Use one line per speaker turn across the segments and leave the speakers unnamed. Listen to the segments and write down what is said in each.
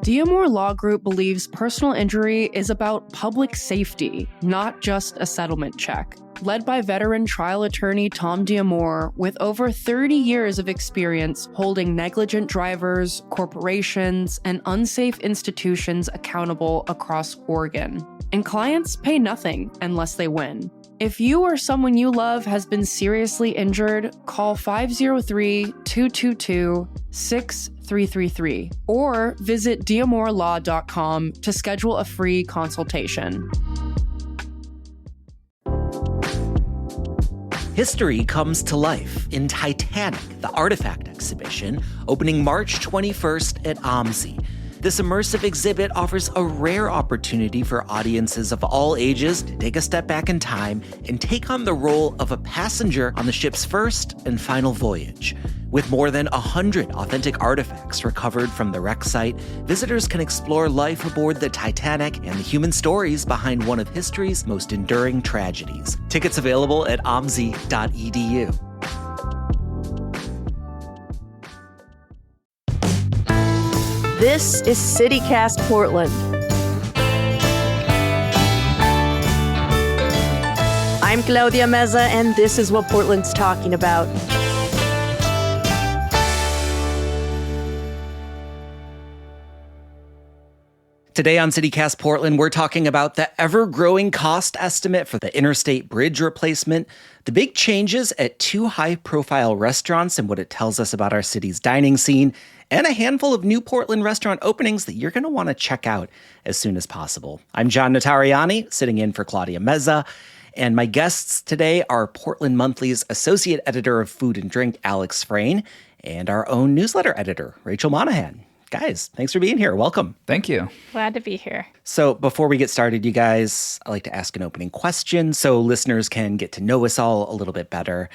Diamore Law Group believes personal injury is about public safety, not just a settlement check. Led by veteran trial attorney Tom Diamore, with over 30 years of experience holding negligent drivers, corporations, and unsafe institutions accountable across Oregon. And clients pay nothing unless they win. If you or someone you love has been seriously injured, call 503-222-6333 or visit diamorelaw.com to schedule a free consultation.
History comes to life in Titanic, the artifact exhibition, opening March 21st at OMSI. This immersive exhibit offers a rare opportunity for audiences of all ages to take a step back in time and take on the role of a passenger on the ship's first and final voyage. With more than 100 authentic artifacts recovered from the wreck site, visitors can explore life aboard the Titanic and the human stories behind one of history's most enduring tragedies. Tickets available at omsi.edu.
This is CityCast Portland. I'm Claudia Meza, and this is what Portland's talking about.
Today on CityCast Portland, we're talking about the ever-growing cost estimate for the Interstate Bridge replacement, the big changes at two high-profile restaurants and what it tells us about our city's dining scene, and a handful of new Portland restaurant openings that you're going to want to check out as soon as possible. I'm John Notarianni, sitting in for Claudia Meza, and my guests today are Portland Monthly's Associate Editor of Food and Drink, Alex Frane, and our own newsletter editor, Rachel Monahan. Guys, thanks for being here. Welcome.
Thank you.
Glad to be here.
So before we get started, you guys, I like to ask an opening question so listeners can get to know us all a little bit better.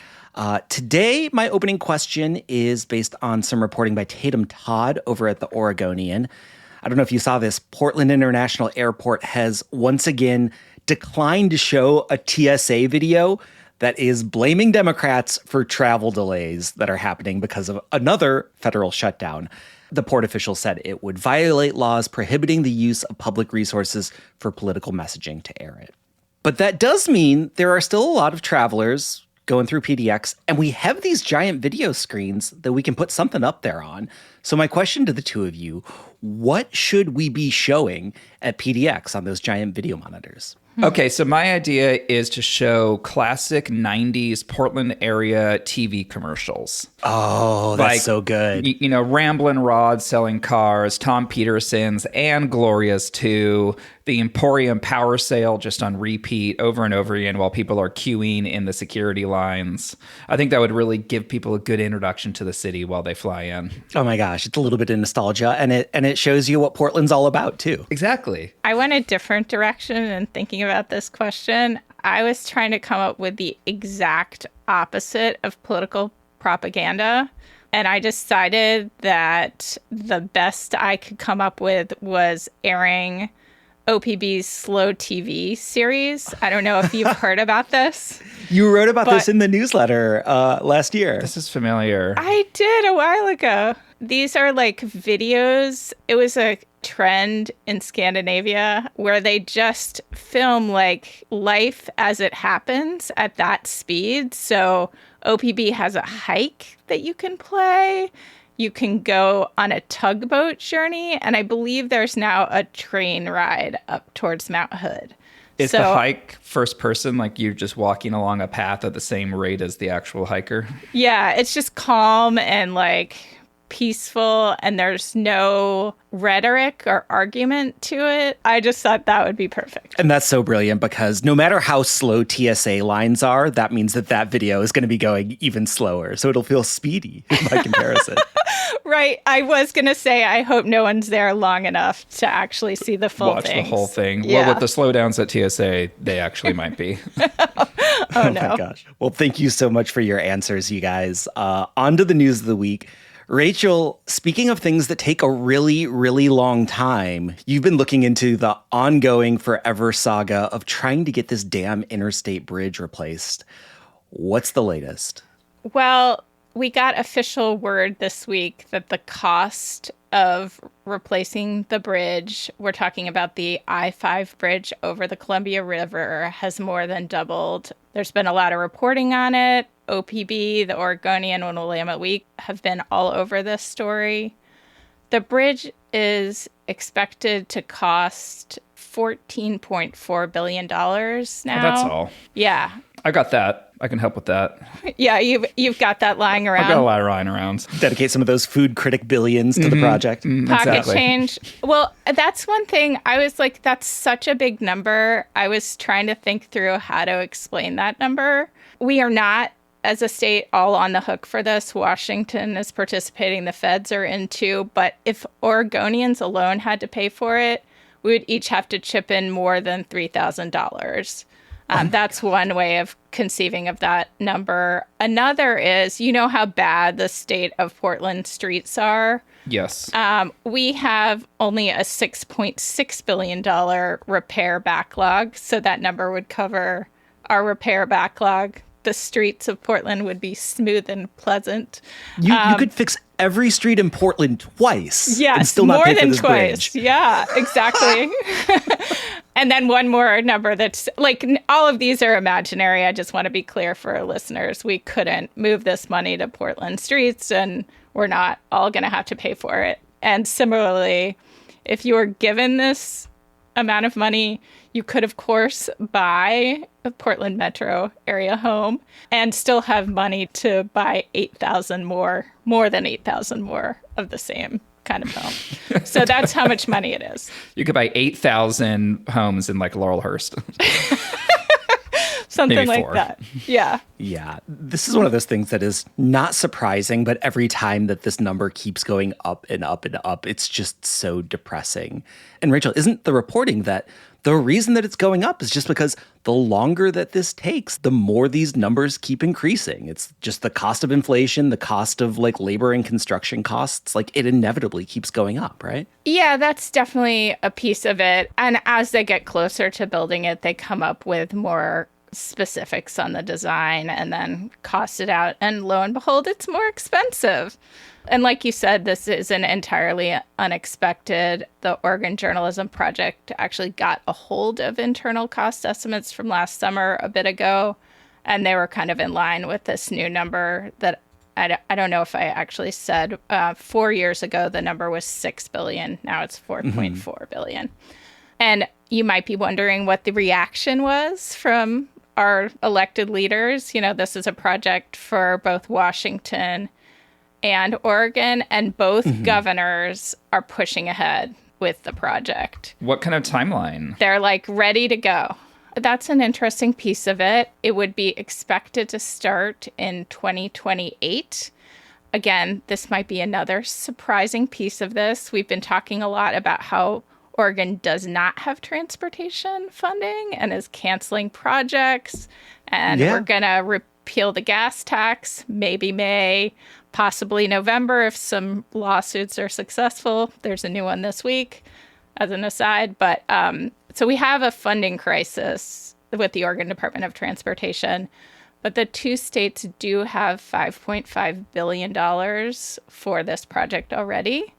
Today, my opening question is based on some reporting by Tatum Todd over at The Oregonian. I don't know if you saw this. Portland International Airport has once again declined to show a TSA video that is blaming Democrats for travel delays that are happening because of another federal shutdown. The port official said it would violate laws prohibiting the use of public resources for political messaging to air it. But that does mean there are still a lot of travelers going through PDX, and we have these giant video screens that we can put something up there on. So my question to the two of you, what should we be showing at PDX on those giant video monitors?
Okay, so my idea is to show classic 90s Portland area TV commercials.
Oh, that's so good.
You know, Ramblin' Rod selling cars, Tom Peterson's, and Gloria's too. The Emporium power sale just on repeat over and over again while people are queuing in the security lines. I think that would really give people a good introduction to the city while they fly in.
Oh my gosh, it's a little bit of nostalgia, and it shows you what Portland's all about too.
Exactly.
I went a different direction in thinking about this question. I was trying to come up with the exact opposite of political propaganda. And I decided that the best I could come up with was airing OPB's Slow TV series. I don't know if you've heard about this.
You wrote about this in the newsletter last year.
This is familiar.
I did a while ago. These are like videos. It was a trend in Scandinavia where they just film like life as it happens at that speed. So OPB has a hike that you can play. You can go on a tugboat journey. And I believe there's now a train ride up towards Mount Hood.
Is the hike first person, like you're just walking along a path at the same rate as the actual hiker?
Yeah, it's just calm and like peaceful, and there's no rhetoric or argument to it. I just thought that would be perfect.
And that's so brilliant because no matter how slow TSA lines are, that means that video is going to be going even slower. So it'll feel speedy by comparison.
Right. I was going to say, I hope no one's there long enough to actually see the full
Watch
things.
the whole thing.
Yeah.
Well, with the slowdowns at TSA, they actually might be.
Oh, no.
My gosh. Well, thank you so much for your answers, you guys. On to the news of the week. Rachel, speaking of things that take a really, really long time, you've been looking into the ongoing forever saga of trying to get this damn Interstate Bridge replaced. What's the latest?
Well, we got official word this week that the cost of replacing the bridge. We're talking about the I-5 bridge over the Columbia River has more than doubled. There's been a lot of reporting on it. OPB, the Oregonian, and Willamette Week have been all over this story. The bridge is expected to cost $14.4 billion now.
Oh, that's all.
Yeah.
I got that. I can help with that.
Yeah, you've got that lying around.
I've got a lot of lying around.
Dedicate some of those food critic billions to the project.
Pocket
Exactly.
change. Well, that's one thing. I was like, that's such a big number. I was trying to think through how to explain that number. We are not, as a state, all on the hook for this. Washington is participating. The feds are in too. But if Oregonians alone had to pay for it, we would each have to chip in more than $3,000. That's one way of conceiving of that number. Another is, you know how bad the state of Portland streets are?
Yes.
We have only a $6.6 billion repair backlog, so that number would cover our repair backlog. The streets of Portland would be smooth and pleasant.
You could fix every street in Portland twice.
Yes,
and still not
more
pay for
than
this
twice.
bridge.
Yeah, exactly. And then one more number that's like, all of these are imaginary. I just want to be clear for our listeners. We couldn't move this money to Portland streets, and we're not all going to have to pay for it. And similarly, if you were given this amount of money, you could, of course, buy a Portland metro area home and still have money to buy 8,000 more than 8,000 more of the same kind of home. So that's how much money it is.
You could buy 8,000 homes in like Laurelhurst.
Something
Maybe
like
4.
that. Yeah.
Yeah, this is one of those things that is not surprising, but every time that this number keeps going up and up and up, it's just so depressing. And Rachel, isn't the reporting that the reason that it's going up is just because the longer that this takes, the more these numbers keep increasing? It's just the cost of inflation, the cost of like labor and construction costs, like it inevitably keeps going up, right?
Yeah, that's definitely a piece of it. And as they get closer to building it, they come up with more specifics on the design and then cost it out. And lo and behold, it's more expensive. And like you said, this isn't entirely unexpected. The Oregon Journalism Project actually got a hold of internal cost estimates from last summer a bit ago, and they were kind of in line with this new number that I don't know if I actually said 4 years ago, the number was $6 billion. Now it's $4.4 billion. And you might be wondering what the reaction was from our elected leaders. You know, this is a project for both Washington and Oregon, and both governors are pushing ahead with the project.
What kind of timeline?
They're like ready to go. That's an interesting piece of it. It would be expected to start in 2028. Again, this might be another surprising piece of this. We've been talking a lot about how Oregon does not have transportation funding and is canceling projects. And we're going to repeal the gas tax, maybe May, possibly November if some lawsuits are successful. There's a new one this week, as an aside. But so we have a funding crisis with the Oregon Department of Transportation. But the two states do have $5.5 billion for this project already.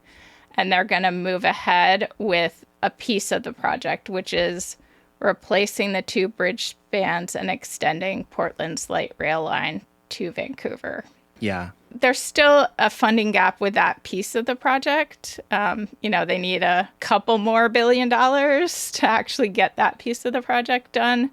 And they're going to move ahead with a piece of the project, which is replacing the two bridge spans and extending Portland's light rail line to Vancouver.
Yeah.
There's still a funding gap with that piece of the project. You know, they need a couple more $1 billion to actually get that piece of the project done,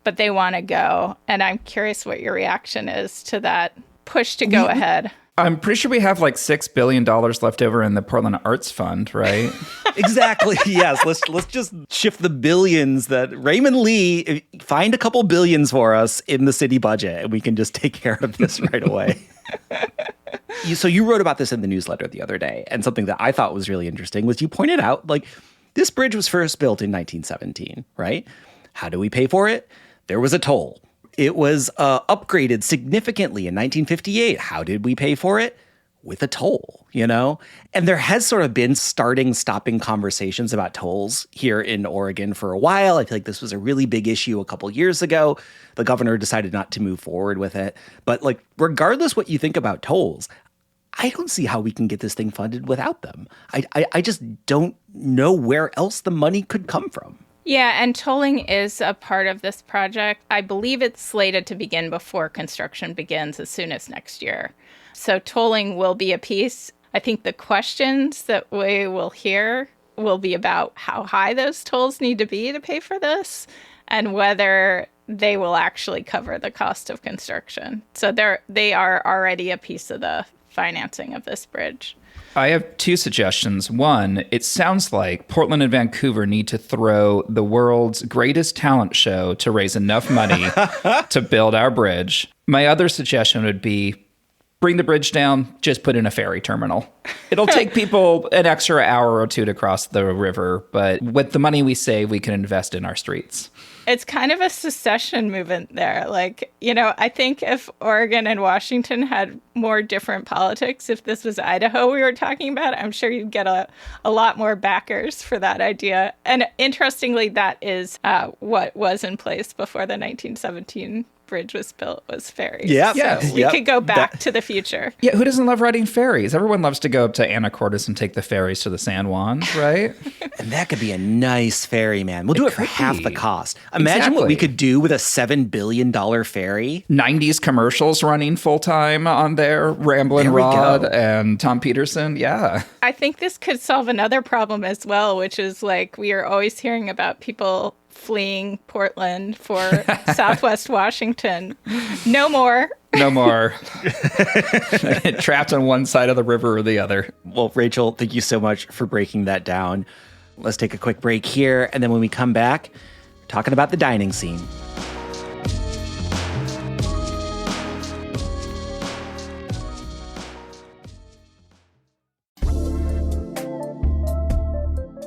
but they want to go. And I'm curious what your reaction is to that push to go ahead.
I'm pretty sure we have like $6 billion left over in the Portland Arts Fund, right?
Exactly. Yes. Let's just shift the billions that Raymond Lee find a couple billions for us in the city budget, and we can just take care of this right away. So you wrote about this in the newsletter the other day, and something that I thought was really interesting was you pointed out, like, this bridge was first built in 1917, right? How do we pay for it? There was a toll. It was upgraded significantly in 1958. How did we pay for it? With a toll, you know? And there has sort of been stopping conversations about tolls here in Oregon for a while. I feel like this was a really big issue a couple years ago. The governor decided not to move forward with it. But like, regardless what you think about tolls, I don't see how we can get this thing funded without them. I just don't know where else the money could come from.
Yeah, and tolling is a part of this project. I believe it's slated to begin before construction begins as soon as next year. So tolling will be a piece. I think the questions that we will hear will be about how high those tolls need to be to pay for this and whether they will actually cover the cost of construction. So they are already a piece of the financing of this bridge.
I have two suggestions. One, it sounds like Portland and Vancouver need to throw the world's greatest talent show to raise enough money to build our bridge. My other suggestion would be bring the bridge down, just put in a ferry terminal. It'll take people an extra hour or two to cross the river, but with the money we save, we can invest in our streets.
It's kind of a secession movement there. Like, I think if Oregon and Washington had more different politics, if this was Idaho we were talking about, I'm sure you'd get a lot more backers for that idea. And interestingly, that is what was in place before the 1917 bridge was built, was ferries.
Yeah.
We could go back to the future.
Yeah, who doesn't love riding ferries? Everyone loves to go up to Anacortes and take the ferries to the San Juans, right?
And that could be a nice ferry, man. We'll do it for half the cost. Imagine what
Exactly.
we could do with a $7 billion ferry.
90s commercials running full-time on there, Ramblin'
There we
Rod
go.
and Tom Peterson. Yeah.
I think this could solve another problem as well, which is like we are always hearing about people fleeing Portland for Southwest Washington. No more.
No more. Trapped on one side of the river or the other.
Well, Rachel, thank you so much for breaking that down. Let's take a quick break here. And then when we come back, talking about the dining scene.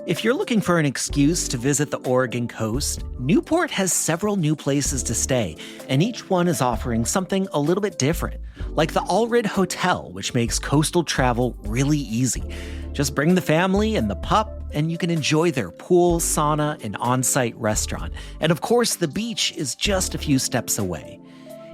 If you're looking for an excuse to visit the Oregon coast, Newport has several new places to stay, and each one is offering something a little bit different, like the Allred Hotel, which makes coastal travel really easy. Just bring the family and the pup, and you can enjoy their pool, sauna, and on-site restaurant. And of course, the beach is just a few steps away.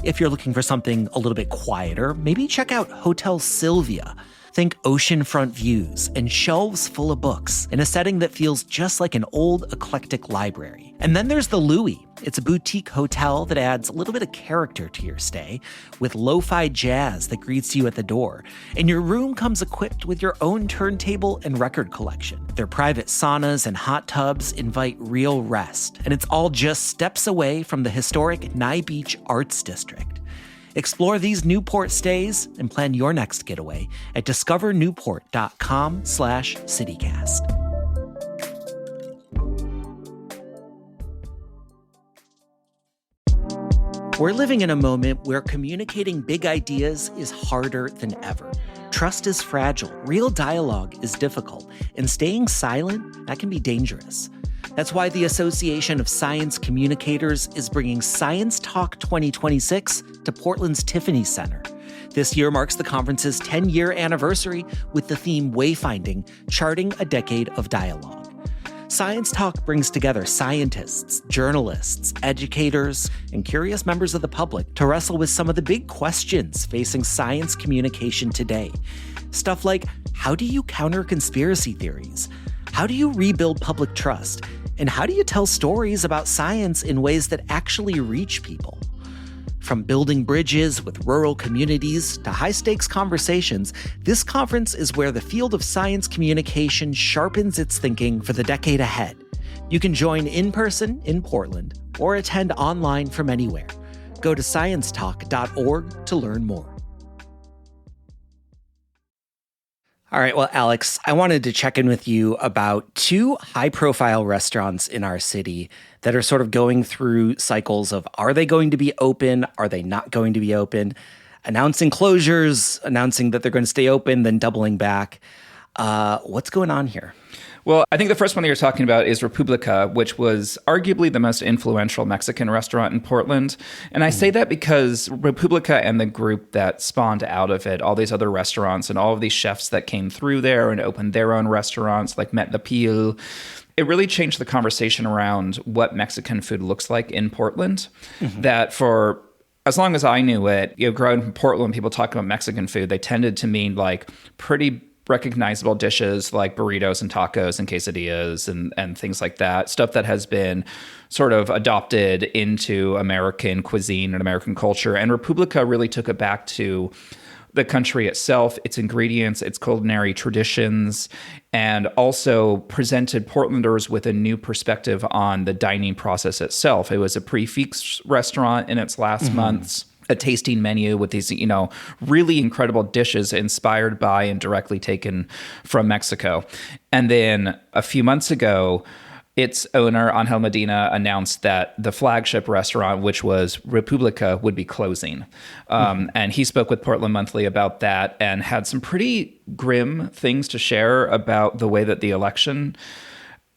If you're looking for something a little bit quieter, maybe check out Hotel Sylvia. Think oceanfront views and shelves full of books in a setting that feels just like an old eclectic library. And then there's the Louie. It's a boutique hotel that adds a little bit of character to your stay with lo-fi jazz that greets you at the door. And your room comes equipped with your own turntable and record collection. Their private saunas and hot tubs invite real rest. And it's all just steps away from the historic Nye Beach Arts District. Explore these Newport stays and plan your next getaway at discovernewport.com/citycast. We're living in a moment where communicating big ideas is harder than ever. Trust is fragile, real dialogue is difficult, and staying silent, that can be dangerous. That's why the Association of Science Communicators is bringing Science Talk 2026 to Portland's Tiffany Center. This year marks the conference's 10-year anniversary with the theme Wayfinding, Charting a Decade of Dialogue. Science Talk brings together scientists, journalists, educators, and curious members of the public to wrestle with some of the big questions facing science communication today. Stuff like, how do you counter conspiracy theories? How do you rebuild public trust? And how do you tell stories about science in ways that actually reach people? From building bridges with rural communities to high-stakes conversations, this conference is where the field of science communication sharpens its thinking for the decade ahead. You can join in person in Portland or attend online from anywhere. Go to sciencetalk.org to learn more. All right, well, Alex, I wanted to check in with you about two high-profile restaurants in our city that are sort of going through cycles of, are they going to be open? Are they not going to be open? Announcing closures, announcing that they're going to stay open, then doubling back. What's going on here?
Well, I think the first one that you're talking about is República, which was arguably the most influential Mexican restaurant in Portland. And I say that because República and the group that spawned out of it, all these other restaurants and all of these chefs that came through there and opened their own restaurants like Met the Pil, it really changed the conversation around what Mexican food looks like in Portland. That for as long as I knew it, growing up in Portland, people talk about Mexican food, they tended to mean like pretty recognizable dishes like burritos and tacos and quesadillas and things like that. Stuff that has been sort of adopted into American cuisine and American culture. And República really took it back to the country itself, its ingredients, its culinary traditions, and also presented Portlanders with a new perspective on the dining process itself. It was a prix restaurant in its last months, a tasting menu with these, really incredible dishes inspired by and directly taken from Mexico. And then a few months ago, its owner, Angel Medina, announced that the flagship restaurant, which was República, would be closing. And he spoke with Portland Monthly about that and had some pretty grim things to share about the way that the election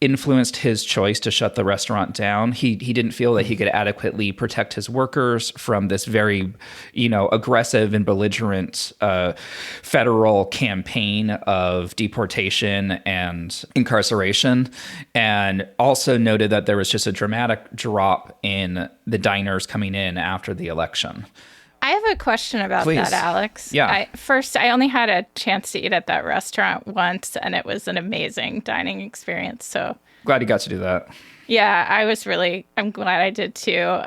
influenced his choice to shut the restaurant down. He didn't feel that he could adequately protect his workers from this very, aggressive and belligerent federal campaign of deportation and incarceration, and also noted that there was just a dramatic drop in the diners coming in after the election.
I have a question about
Please.
that, Alex.
Yeah.
I only had a chance to eat at that restaurant once, and it was an amazing dining experience. So
Glad you got to do that.
yeah, I'm glad I did too.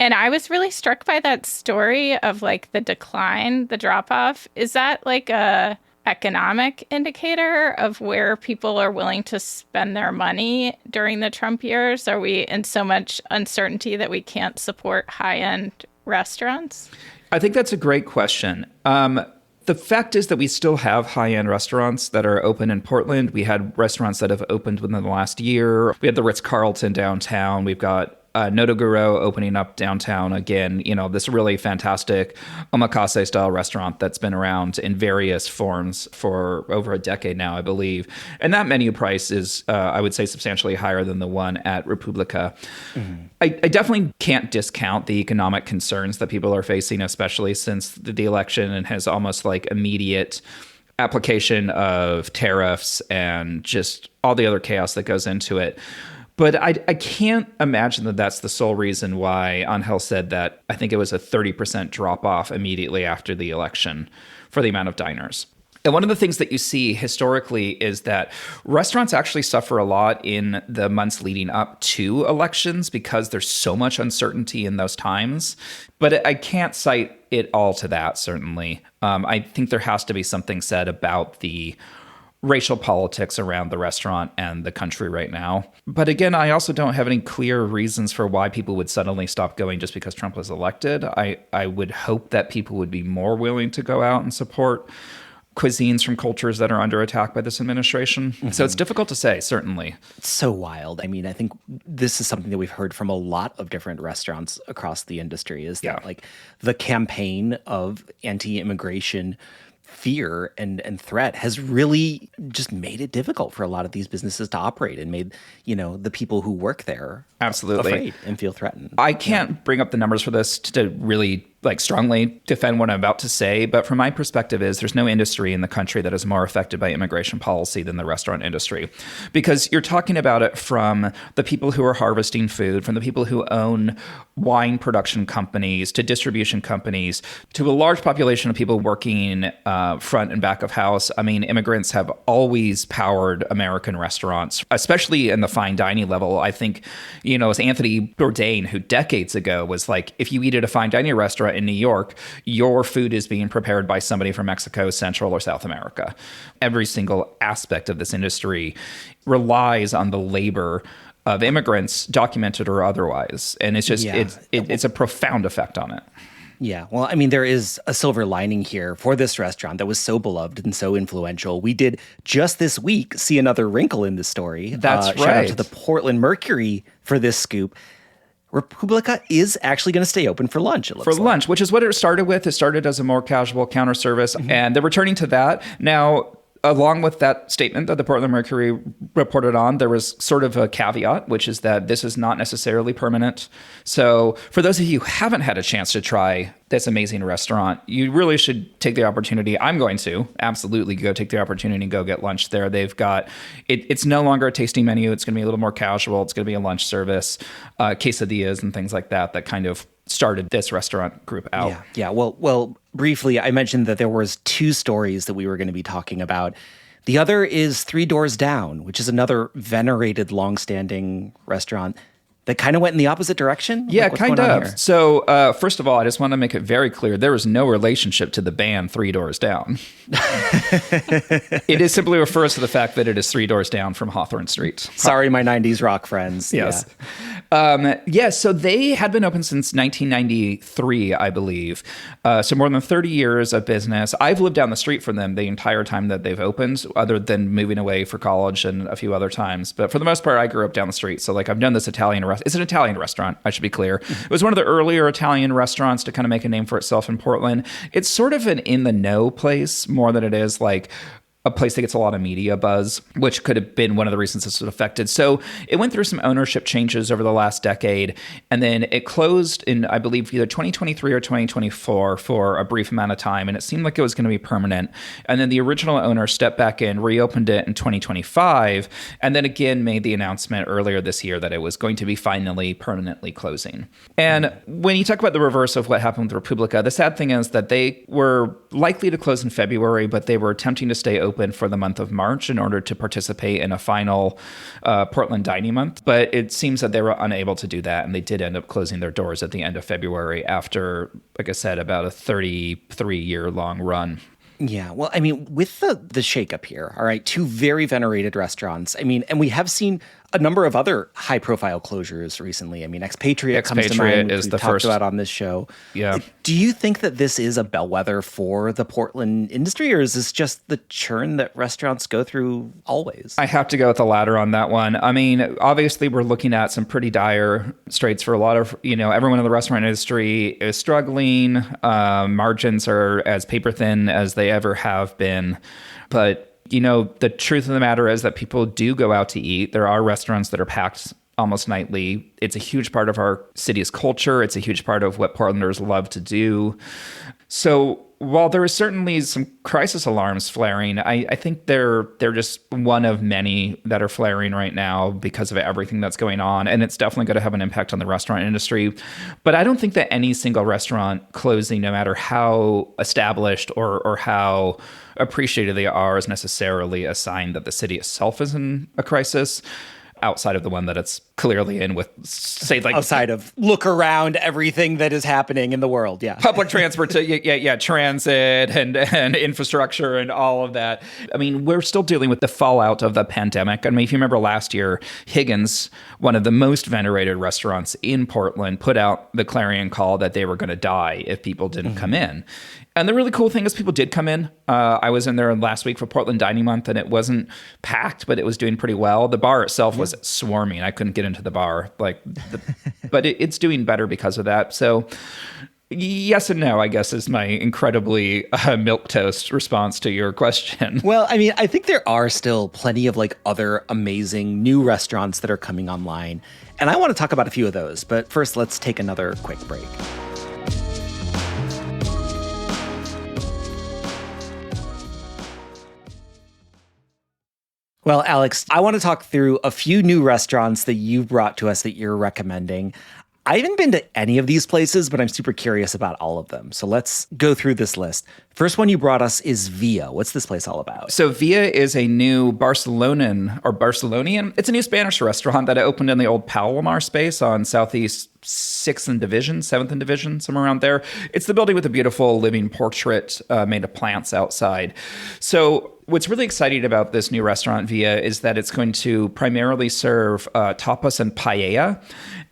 And I was really struck by that story of like the decline, the drop off. Is that like a economic indicator of where people are willing to spend their money during the Trump years? Are we in so much uncertainty that we can't support high-end restaurants?
I think that's a great question. The fact is that we still have high-end restaurants that are open in Portland. We had restaurants that have opened within the last year. We had the Ritz-Carlton downtown. We've got Notaguro opening up downtown again. This really fantastic omakase-style restaurant that's been around in various forms for over a decade now, I believe. And that menu price is, I would say, substantially higher than the one at República. I definitely can't discount the economic concerns that people are facing, especially since the election and has almost like immediate application of tariffs and just all the other chaos that goes into it. But I can't imagine that that's the sole reason why Angel said that I think it was a 30% drop off immediately after the election for the amount of diners. And one of the things that you see historically is that restaurants actually suffer a lot in the months leading up to elections because there's so much uncertainty in those times. But I can't cite it all to that, certainly. I think there has to be something said about the racial politics around the restaurant and the country right now. But again, I also don't have any clear reasons for why people would suddenly stop going just because Trump was elected. I would hope that people would be more willing to go out and support cuisines from cultures that are under attack by this administration. So it's difficult to say, certainly.
It's so wild. I mean, I think this is something that we've heard from a lot of different restaurants across the industry is that like the campaign of anti-immigration fear and threat has really just made it difficult for a lot of these businesses to operate and made, the people who work there
absolutely
afraid and feel threatened.
I can't bring up the numbers for this to really strongly defend what I'm about to say, but from my perspective is there's no industry in the country that is more affected by immigration policy than the restaurant industry, because you're talking about it from the people who are harvesting food, from the people who own wine production companies to distribution companies to a large population of people working front and back of house. I mean, immigrants have always powered American restaurants, especially in the fine dining level. I think, it's Anthony Bourdain who decades ago was like, if you eat at a fine dining restaurant in New York, your food is being prepared by somebody from Mexico, Central or South America. Every single aspect of this industry relies on the labor of immigrants, documented or otherwise. And it's just, it's a profound effect on it.
Yeah. Well, I mean, there is a silver lining here for this restaurant that was so beloved and so influential. We did just this week see another wrinkle in the story.
That's right.
Shout out to the Portland Mercury for this scoop. República is actually going to stay open for lunch, it looks like.
Lunch, which is what it started with. It started as a more casual counter service, and they're returning to that. Now, along with that statement that the Portland Mercury reported on, there was sort of a caveat, which is that this is not necessarily permanent. So for those of you who haven't had a chance to try this amazing restaurant, you really should take the opportunity. I'm going to absolutely go take the opportunity and go get lunch there. They've got, it's no longer a tasting menu. It's going to be a little more casual. It's going to be a lunch service, quesadillas and things like that kind of started this restaurant group out.
Yeah. Well, briefly, I mentioned that there was 2 stories that we were going to be talking about. The other is Three Doors Down, which is another venerated, longstanding restaurant that kind of went in the opposite direction?
Yeah, kind of. So, first of all, I just want to make it very clear, there is no relationship to the band Three Doors Down. It is simply refers to the fact that it is 3 doors down from Hawthorne Street.
Sorry, my 90s rock friends.
Yes. So they had been open since 1993, I believe. So more than 30 years of business. I've lived down the street from them the entire time that they've opened, other than moving away for college and a few other times. But for the most part, I grew up down the street. So like I've known this Italian restaurant. It's an Italian restaurant, I should be clear. It was one of the earlier Italian restaurants to kind of make a name for itself in Portland. It's sort of an in-the-know place more than it is like a place that gets a lot of media buzz, which could have been one of the reasons this was affected. So it went through some ownership changes over the last decade, and then it closed in, I believe, either 2023 or 2024 for a brief amount of time, and it seemed like it was going to be permanent. And then the original owner stepped back in, reopened it in 2025, and then again made the announcement earlier this year that it was going to be finally permanently closing. And when you talk about the reverse of what happened with República, the sad thing is that they were likely to close in February, but they were attempting to stay open for the month of March in order to participate in a final Portland Dining Month. But it seems that they were unable to do that, and they did end up closing their doors at the end of February after, like I said, about a 33-year-long run.
Yeah, well, I mean, with the shakeup here, all right, 2 very venerated restaurants. I mean, and we have seen a number of other high-profile closures recently. I mean, Expatriate comes to mind,
is
which
the
we've talked
first
about on this show.
Yeah.
Do you think that this is a bellwether for the Portland industry, or is this just the churn that restaurants go through always?
I have to go with the latter on that one. I mean, obviously, we're looking at some pretty dire straits for a lot of, everyone in the restaurant industry is struggling. Margins are as paper thin as they ever have been. But the truth of the matter is that people do go out to eat. There are restaurants that are packed almost nightly. It's a huge part of our city's culture. It's a huge part of what Portlanders love to do. So while there is certainly some crisis alarms flaring, I think they're just one of many that are flaring right now because of everything that's going on. And it's definitely going to have an impact on the restaurant industry. But I don't think that any single restaurant closing, no matter how established or how appreciated they are, is necessarily a sign that the city itself is in a crisis, outside of the one that it's clearly in with, say, like...
Outside of look around everything that is happening in the world, yeah.
Public transport, transit and infrastructure and all of that. I mean, we're still dealing with the fallout of the pandemic. I mean, if you remember last year, Higgins, one of the most venerated restaurants in Portland, put out the clarion call that they were going to die if people didn't come in. And the really cool thing is people did come in. I was in there last week for Portland Dining Month, and it wasn't packed, but it was doing pretty well. The bar itself was swarming. I couldn't get into the bar, but it's doing better because of that. So yes and no, I guess, is my incredibly milquetoast response to your question.
Well, I mean, I think there are still plenty of other amazing new restaurants that are coming online. And I want to talk about a few of those. But first, let's take another quick break. Well, Alex, I want to talk through a few new restaurants that you brought to us that you're recommending. I haven't been to any of these places, but I'm super curious about all of them. So let's go through this list. First one you brought us is Via. What's this place all about?
So Via is a new Barcelonian. It's a new Spanish restaurant that opened in the old Palomar space on Southeast 6th and Division, 7th and Division, somewhere around there. It's the building with a beautiful living portrait made of plants outside. So what's really exciting about this new restaurant, Via, is that it's going to primarily serve tapas and paella.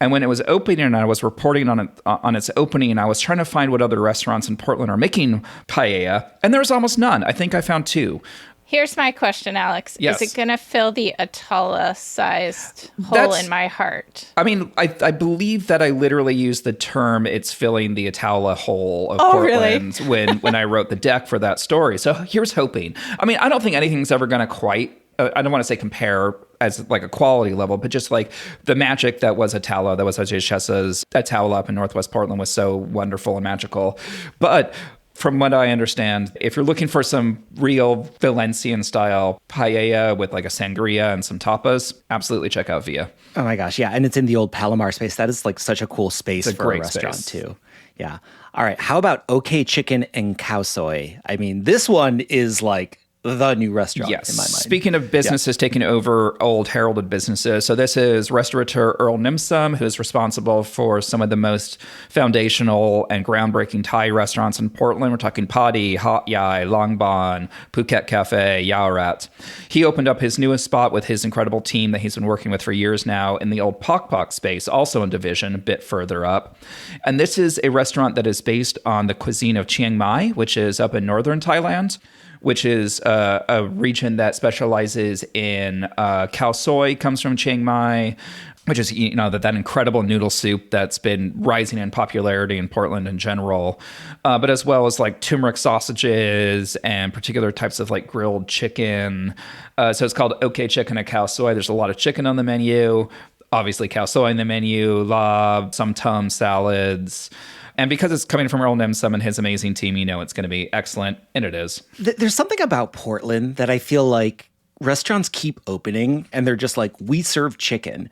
And when it was opening and I was reporting on its opening, I was trying to find what other restaurants in Portland are making paella, and there was almost none. I think I found 2.
Here's my question, Alex.
Yes.
Is it going to fill the Atala-sized hole in my heart?
I mean, I believe that I literally used the term "it's filling the Atala hole of Portland"
really?
when I wrote the deck for that story. So here's hoping. I mean, I don't think anything's ever going to quite, I don't want to say compare as like a quality level, but just like the magic that was Atala, that was Ajay Chesa's Atala up in Northwest Portland was so wonderful and magical. But From what I understand, if you're looking for some real Valencian style paella with like a sangria and some tapas, absolutely check out Via.
Oh my gosh, yeah. And it's in the old Palomar space. That is like such a cool space for a restaurant too. Yeah. All right. How about OK Chicken and Cow Soy? I mean, this one is like the new restaurant in my mind.
Speaking of businesses taking over old heralded businesses, so this is restaurateur Earl Nimsum, who's responsible for some of the most foundational and groundbreaking Thai restaurants in Portland. We're talking Padi, Hat Yai, Long Bon, Phuket Cafe, Yao Rat. He opened up his newest spot with his incredible team that he's been working with for years now in the old Pok Pok space, also in Division, a bit further up. And this is a restaurant that is based on the cuisine of Chiang Mai, which is up in northern Thailand, which is a region that specializes in cow soy, comes from Chiang Mai, which is, you know, that incredible noodle soup that's been rising in popularity in Portland in general, but as well as like turmeric sausages and particular types of like grilled chicken. So it's called OK Chicken and Cow Soy. There's a lot of chicken on the menu, obviously cow soy in the menu, lab, some tum salads. And because it's coming from Earl Nimsum and his amazing team, you know it's going to be excellent, and it is.
There's something about Portland that I feel like restaurants keep opening, and they're just like, we serve chicken.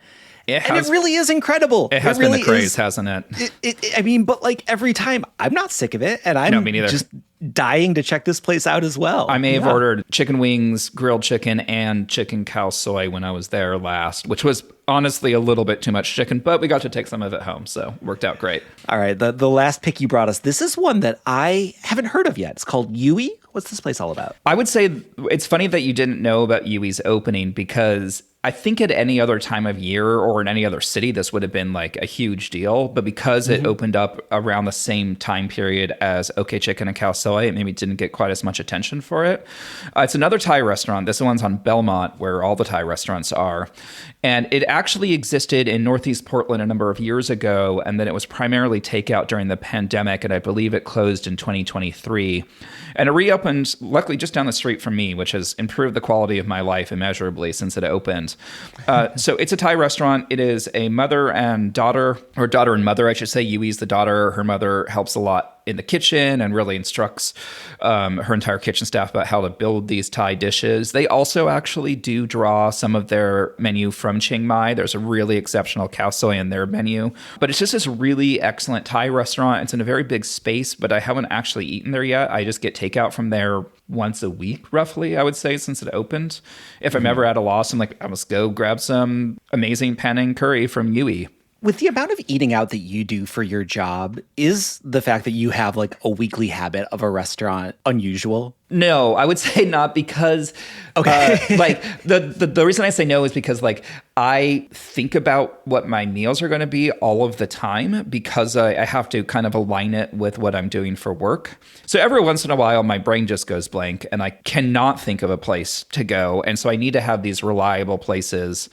And it really is incredible.
It has
really
been the craze, hasn't it?
I mean, but like every time, I'm not sick of it, and I'm
me neither.
Just dying to check this place out as well.
I may have ordered chicken wings, grilled chicken, and chicken cow soy when I was there last, which was honestly a little bit too much chicken, but we got to take some of it home, so worked out great.
All right, the last pick you brought us, this is one that I haven't heard of yet. It's called Yui. What's this place all about?
I would say it's funny that you didn't know about Yui's opening, because I think at any other time of year or in any other city, this would have been like a huge deal. But because it opened up around the same time period as OK Chicken and Cow Soy, it maybe didn't get quite as much attention for it. It's another Thai restaurant. This one's on Belmont, where all the Thai restaurants are. And it actually existed in Northeast Portland a number of years ago. And then it was primarily takeout during the pandemic. And I believe it closed in 2023. And it reopened, luckily, just down the street from me, which has improved the quality of my life immeasurably since it opened. So it's a Thai restaurant. It is a mother and daughter, or daughter and mother, I should say. Yui's the daughter. Her mother helps a lot in the kitchen and really instructs her entire kitchen staff about how to build these Thai dishes. They also actually do draw some of their menu from Chiang Mai. There's a really exceptional cow soy in their menu. But it's just this really excellent Thai restaurant. It's in a very big space, but I haven't actually eaten there yet. I just get takeout from there once a week, roughly, I would say, since it opened. If I'm ever at a loss, I'm like, I must go grab some amazing Panang curry from Yui.
With the amount of eating out that you do for your job, is the fact that you have like a weekly habit of a restaurant unusual?
No, I would say not, because like the reason I say no is because like I think about what my meals are going to be all of the time, because I have to kind of align it with what I'm doing for work. So every once in a while, my brain just goes blank and I cannot think of a place to go. And so I need to have these reliable places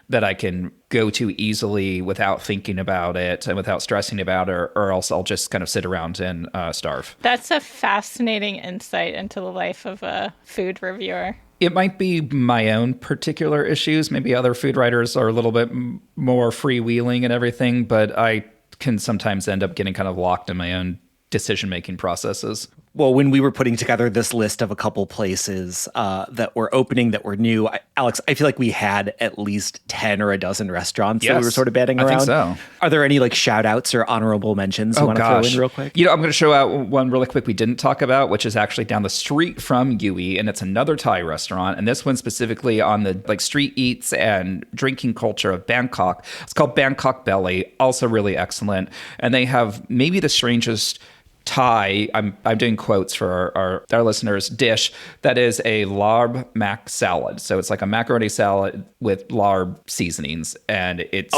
that I can go to easily without thinking about it and without stressing about it, or else I'll just kind of sit around and starve.
That's a fascinating insight into the life of a food reviewer.
It might be my own particular issues. Maybe other food writers are a little bit more freewheeling and everything, but I can sometimes end up getting kind of locked in my own decision-making processes.
Well, when we were putting together this list of a couple places that were opening, that were new, Alex, I feel like we had at least 10 or a dozen restaurants that we were sort of batting around.
I think so.
Are there any like shout outs or honorable mentions you want to throw in real quick?
You know, I'm going to show out one really quick we didn't talk about, which is actually down the street from Yui, and it's another Thai restaurant. And this one specifically on the like street eats and drinking culture of Bangkok. It's called Bangkok Belly, also really excellent. And they have maybe the strangest Thai, I'm doing quotes for our listeners, dish that is a larb mac salad. So it's like a macaroni salad with larb seasonings, and it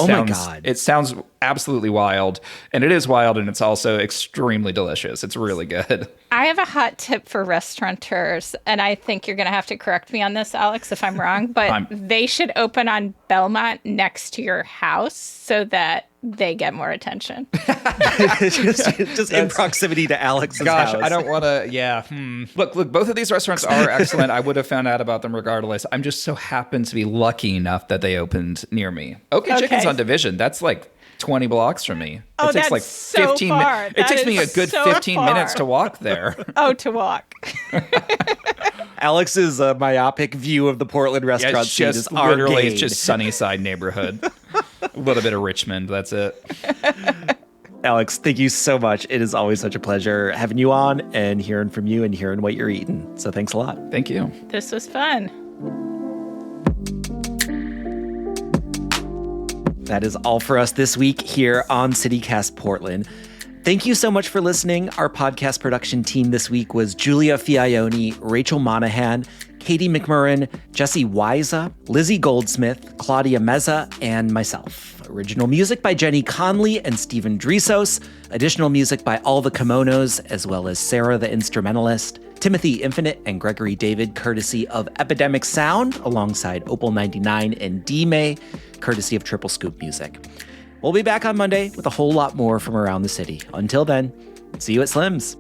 sounds absolutely wild, and it is wild, and it's also extremely delicious. It's really good.
I have a hot tip for restaurateurs, and I think you're going to have to correct me on this, Alex, if I'm wrong, but they should open on Belmont next to your house so that they get more attention.
just in proximity to Alex's house.
I don't want to, Look, both of these restaurants are excellent. I would have found out about them regardless. I'm just so happened to be lucky enough that they opened near me. Okay. Chicken's on Division. That's like 20 blocks from me.
Oh,
it takes
that's
like
so
15
far.
It
That
takes me a
is
good
so
15
far.
minutes to walk there.
Oh, to walk.
Alex's myopic view of the Portland restaurant
It's
scene is
just literally,
arcade.
it's just Sunnyside neighborhood. A little bit of Richmond, that's it.
Alex, thank you so much. It is always such a pleasure having you on and hearing from you and hearing what you're eating. So thanks a lot.
Thank you.
This was fun.
That is all for us this week here on CityCast Portland. Thank you so much for listening. Our podcast production team this week was Julia Fiaioni, Rachel Monahan, Katie McMurrin, Jesse Wiza, Lizzie Goldsmith, Claudia Meza, and myself. Original music by Jenny Conley and Stephen Drisos. Additional music by All the Kimonos, as well as Sarah the Instrumentalist, Timothy Infinite, and Gregory David, courtesy of Epidemic Sound, alongside Opal 99 and D-May, courtesy of Triple Scoop Music. We'll be back on Monday with a whole lot more from around the city. Until then, see you at Slim's.